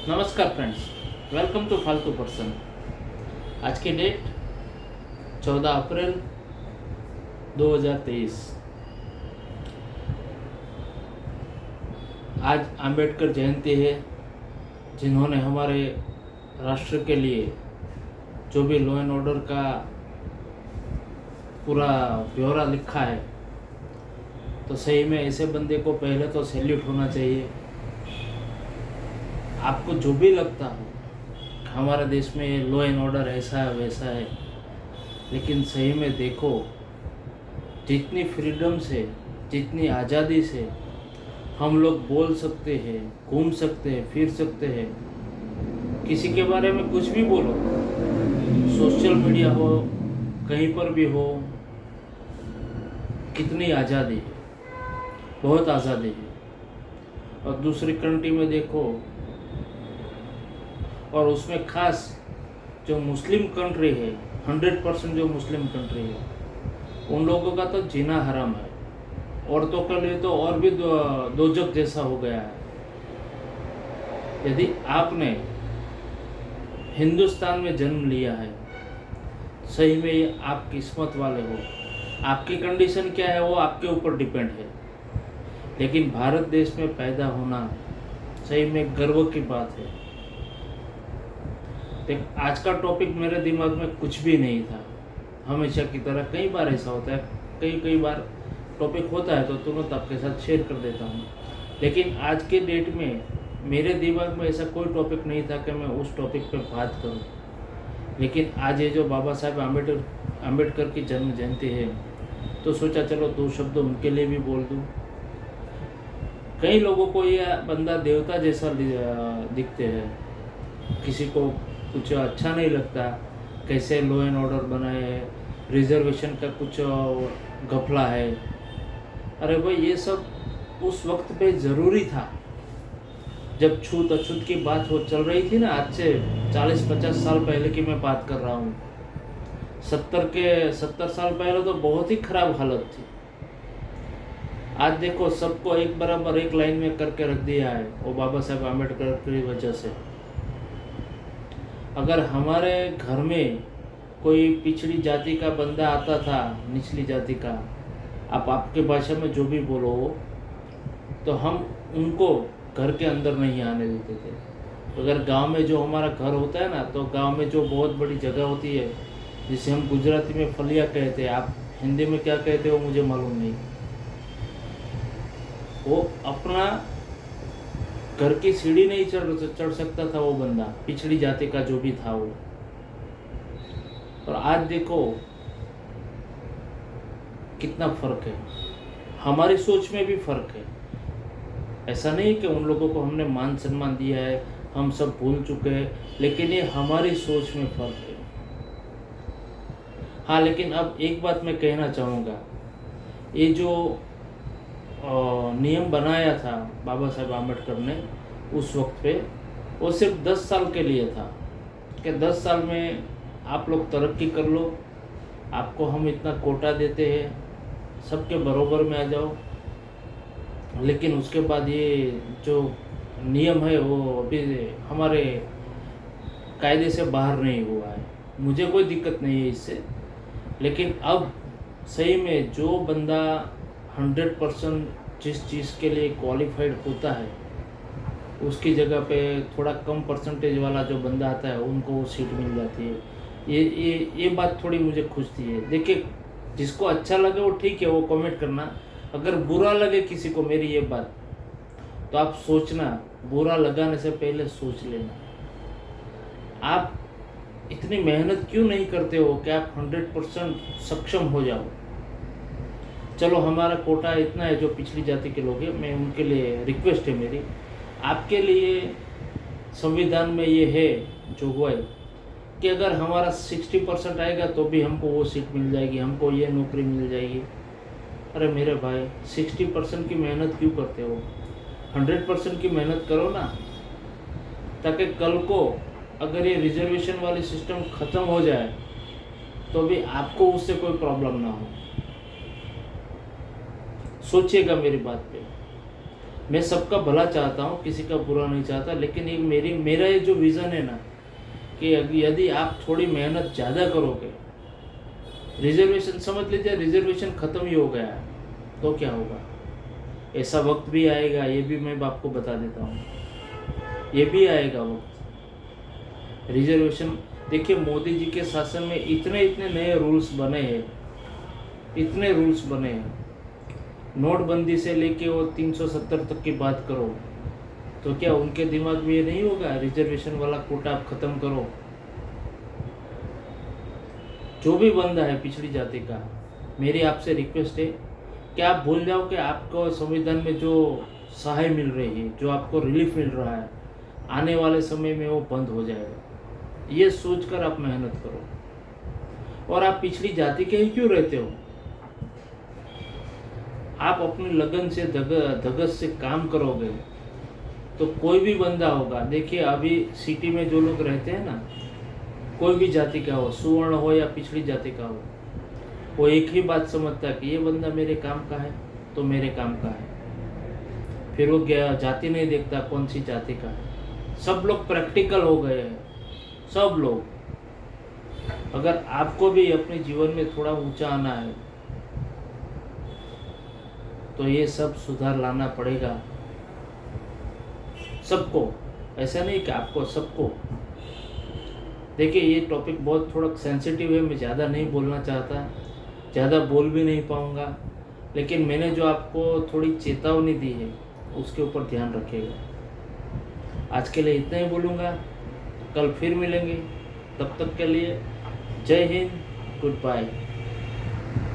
नमस्कार friends, welcome to फालतू person. आज की डेट 14 अप्रैल 2023। आज अंबेडकर जयंती है, जिन्होंने हमारे राष्ट्र के लिए जो भी लॉ एंड ऑर्डर का पूरा ब्यौरा लिखा है, तो सही में ऐसे बंदे को पहले तो सैल्यूट होना चाहिए। आपको जो भी लगता हो हमारे देश में लॉ एंड ऑर्डर ऐसा है वैसा है, लेकिन सही में देखो, जितनी फ्रीडम से, जितनी आज़ादी से हम लोग बोल सकते हैं, घूम सकते हैं, फिर सकते हैं, किसी के बारे में कुछ भी बोलो, सोशल मीडिया हो, कहीं पर भी हो, कितनी आज़ादी है, बहुत आज़ादी है। और दूसरी कंट्री में देखो, और उसमें खास जो मुस्लिम कंट्री है, 100% जो मुस्लिम कंट्री है, उन लोगों का तो जीना हराम है। औरतों के लिए तो और भी दोजख जैसा हो गया है। यदि आपने हिंदुस्तान में जन्म लिया है, सही में ये आप किस्मत वाले हो। आपकी कंडीशन क्या है वो आपके ऊपर डिपेंड है, लेकिन भारत देश में पैदा होना सही में गर्व की बात है। देख, आज का टॉपिक मेरे दिमाग में कुछ भी नहीं था। हमेशा की तरह कई बार ऐसा होता है, कई बार टॉपिक होता है तो तुरंत आपके साथ शेयर कर देता हूँ, लेकिन आज के डेट में मेरे दिमाग में ऐसा कोई टॉपिक नहीं था कि मैं उस टॉपिक पे बात करूँ। लेकिन आज ये जो बाबा साहेब आम्बेडकर की जन्म जयंती है, तो सोचा चलो दो शब्द उनके लिए भी बोल दूँ। कई लोगों को ये बंदा देवता जैसा दिखते हैं, किसी को कुछ अच्छा नहीं लगता, कैसे लॉ एंड ऑर्डर बनाए है, रिजर्वेशन का कुछ घपला है। अरे भाई, ये सब उस वक्त पे ज़रूरी था, जब छूत अछूत की बात हो चल रही थी ना। आज से 40-50 साल पहले की मैं बात कर रहा हूँ। 70 साल पहले तो बहुत ही खराब हालत थी। आज देखो, सबको एक बराबर एक लाइन में करके रख दिया है वो बाबा साहेब आम्बेडकर की वजह से। अगर हमारे घर में कोई पिछड़ी जाति का बंदा आता था, निचली जाति का, आप आपके भाषा में जो भी बोलो, तो हम उनको घर के अंदर नहीं आने देते थे। अगर गांव में जो हमारा घर होता है ना, तो गांव में जो बहुत बड़ी जगह होती है, जिसे हम गुजराती में फलिया कहते हैं, आप हिंदी में क्या कहते हो मुझे मालूम नहीं, वो अपना घर की सीढ़ी नहीं चढ़ सकता था वो बंदा, पिछड़ी जाति का जो भी था वो। और आज देखो कितना फर्क है, हमारी सोच में भी फर्क है। ऐसा नहीं कि उन लोगों को हमने मान सम्मान दिया है, हम सब भूल चुके हैं, लेकिन ये हमारी सोच में फर्क है। हाँ, लेकिन अब एक बात मैं कहना चाहूँगा, ये जो नियम बनाया था बाबा साहेब आम्बेडकर ने उस वक्त पे, वो सिर्फ 10 साल के लिए था कि 10 साल में आप लोग तरक्की कर लो, आपको हम इतना कोटा देते हैं, सबके बराबर में आ जाओ। लेकिन उसके बाद ये जो नियम है वो अभी हमारे कायदे से बाहर नहीं हुआ है। मुझे कोई दिक्कत नहीं है इससे, लेकिन अब सही में जो बंदा 100% जिस चीज़ के लिए क्वालिफाइड होता है, उसकी जगह पे थोड़ा कम परसेंटेज वाला जो बंदा आता है, उनको वो सीट मिल जाती है। ये बात थोड़ी मुझे खुशती है। देखिए, जिसको अच्छा लगे वो ठीक है, वो कमेंट करना। अगर बुरा लगे किसी को मेरी ये बात, तो आप सोचना, बुरा लगाने से पहले सोच लेना। आप इतनी मेहनत क्यों नहीं करते हो कि आप 100% सक्षम हो जाओ। चलो, हमारा कोटा इतना है जो पिछड़ी जाति के लोग हैं, मैं उनके लिए रिक्वेस्ट है मेरी, आपके लिए संविधान में ये है जोगवाई कि अगर हमारा 60% आएगा तो भी हमको वो सीट मिल जाएगी, हमको ये नौकरी मिल जाएगी। अरे मेरे भाई, 60% की मेहनत क्यों करते हो? 100% की मेहनत करो ना, ताकि कल को अगर ये रिजर्वेशन वाली सिस्टम ख़त्म हो जाए तो भी आपको उससे कोई प्रॉब्लम ना हो। सोचिएगा मेरी बात पे। मैं सबका भला चाहता हूँ, किसी का बुरा नहीं चाहता, लेकिन एक मेरा ये जो विज़न है ना कि यदि आप थोड़ी मेहनत ज़्यादा करोगे, रिजर्वेशन समझ लीजिए रिजर्वेशन ख़त्म ही हो गया है, तो क्या होगा? ऐसा वक्त भी आएगा, ये भी मैं आपको बता देता हूँ, ये भी आएगा वक्त। रिजर्वेशन देखिए, मोदी जी के शासन में इतने इतने नए रूल्स बने हैं, इतने रूल्स बने हैं। नोटबंदी से लेके वो 370 तक की बात करो, तो क्या उनके दिमाग में ये नहीं होगा रिजर्वेशन वाला कोटा आप ख़त्म करो? जो भी बंदा है पिछड़ी जाति का, मेरी आपसे रिक्वेस्ट है कि आप भूल जाओ कि आपको संविधान में जो सहाय मिल रही है, जो आपको रिलीफ मिल रहा है, आने वाले समय में वो बंद हो जाएगा। ये सोचकर आप मेहनत करो। और आप पिछड़ी जाति के ही क्यों रहते हो? आप अपनी लगन से धगस से काम करोगे तो कोई भी बंदा होगा। देखिए अभी सिटी में जो लोग रहते हैं ना, कोई भी जाति का हो, सुवर्ण हो या पिछड़ी जाति का हो, वो एक ही बात समझता है कि ये बंदा मेरे काम का है तो मेरे काम का है। फिर वो जाति नहीं देखता कौन सी जाति का है। सब लोग प्रैक्टिकल हो गए हैं, सब लोग। अगर आपको भी अपने जीवन में थोड़ा ऊंचा आना है तो ये सब सुधार लाना पड़ेगा सबको। ऐसा नहीं कि आपको, सबको। देखिए ये टॉपिक बहुत थोड़ा सेंसिटिव है, मैं ज़्यादा नहीं बोलना चाहता, ज़्यादा बोल भी नहीं पाऊँगा, लेकिन मैंने जो आपको थोड़ी चेतावनी दी है उसके ऊपर ध्यान रखिएगा। आज के लिए इतना ही बोलूँगा, कल फिर मिलेंगे। तब तक के लिए जय हिंद, गुड बाय।